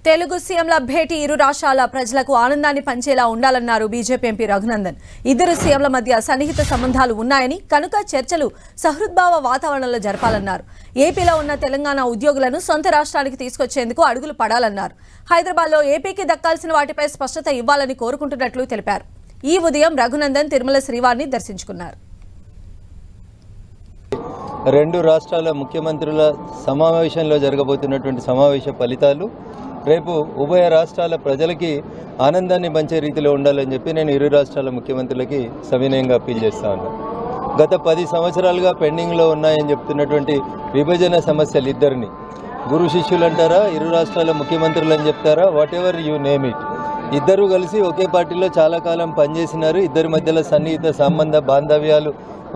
తెలుగు సీఎంల భేటీ ఇరు రాష్ట్రాల ప్రజలకు ఆనందాన్ని పంచేలా ఉండాలన్నారు బీజేపీ ఎంపీ రఘునందన్. ఇద్దరు సీఎంల మధ్య సన్నిహిత సంబంధాలు ఉన్నాయని, కనుక చర్చలు సహృద్భావ వాతావరణంలో జరపాలన్నారు. ఏపీలో ఉన్న తెలంగాణ ఉద్యోగులను సొంత రాష్ట్రానికి తీసుకొచ్చేందుకు అడుగులు పడాలన్నారు. హైదరాబాద్లో ఏపీకి దక్కాల్సిన వాటిపై స్పష్టత ఇవ్వాలని కోరుకుంటున్నట్లు తెలిపారు. ఈ ఉదయం రఘునందన్ తిరుమల శ్రీవారిని దర్శించుకున్నారు. రెండు రాష్ట్రాల ముఖ్యమంత్రుల సమావేశంలో జరగబోతున్నటువంటి సమావేశ ఫలితాలు రేపు ఉభయ రాష్ట్రాల ప్రజలకి ఆనందాన్ని పంచే రీతిలో ఉండాలని చెప్పి నేను ఇరు రాష్ట్రాల ముఖ్యమంత్రులకి సవినయంగా అప్పీల్ చేస్తా ఉన్నాను. గత 10 సంవత్సరాలుగా పెండింగ్లో ఉన్నాయని చెప్తున్నటువంటి విభజన సమస్యలు ఇద్దరిని గురు శిష్యులు అంటారా, ఇరు రాష్ట్రాల ముఖ్యమంత్రులు అని చెప్తారా, what ever you name it, ఇద్దరు కలిసి ఒకే పార్టీలో చాలా కాలం పనిచేసినారు. ఇద్దరి మధ్యలో సన్నిహిత సంబంధ బాంధవ్యాలు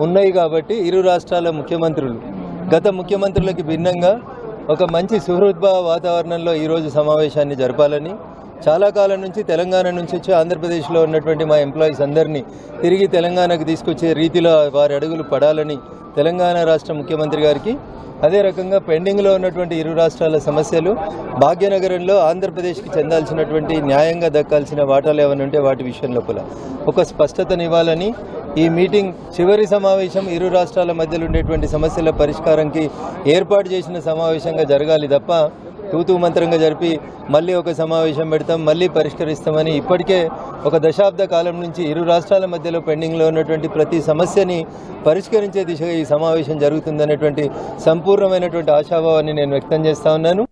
ఉన్నాయి కాబట్టి ఇరు రాష్ట్రాల ముఖ్యమంత్రులు గత ముఖ్యమంత్రులకి భిన్నంగా ఒక మంచి సుహృద్భావ వాతావరణంలో ఈరోజు సమావేశాన్ని జరపాలని, చాలా కాలం నుంచి తెలంగాణ నుంచి వచ్చి ఆంధ్రప్రదేశ్లో ఉన్నటువంటి మా ఎంప్లాయీస్ అందరినీ తిరిగి తెలంగాణకు తీసుకొచ్చే రీతిలో వారి అడుగులు పడాలని తెలంగాణ రాష్ట్ర ముఖ్యమంత్రి గారికి, అదే రకంగా పెండింగ్లో ఉన్నటువంటి ఇరు రాష్ట్రాల సమస్యలు భాగ్యనగరంలో ఆంధ్రప్రదేశ్కి చెందాల్సినటువంటి న్యాయంగా దక్కాల్సిన వాటాలు ఏమైనా ఉంటే వాటి విషయం లోపల ఒక స్పష్టతనివ్వాలని, ఈ మీటింగ్ చివరి సమావేశం ఇరు రాష్ట్రాల మధ్యలో ఉండేటువంటి సమస్యల పరిష్కారంకి ఏర్పాటు చేసిన సమావేశంగా జరగాలి తప్ప తూతూ మంత్రంగా జరిపి మళ్ళీ ఒక సమావేశం పెడతాం, మళ్ళీ పరిష్కరిస్తామని ఇప్పటికే ఒక దశాబ్ద కాలం నుంచి ఇరు రాష్ట్రాల మధ్యలో పెండింగ్లో ఉన్నటువంటి ప్రతి సమస్యని పరిష్కరించే దిశగా ఈ సమావేశం జరుగుతుందనేటువంటి సంపూర్ణమైనటువంటి ఆశాభావాన్ని నేను వ్యక్తం చేస్తా ఉన్నాను.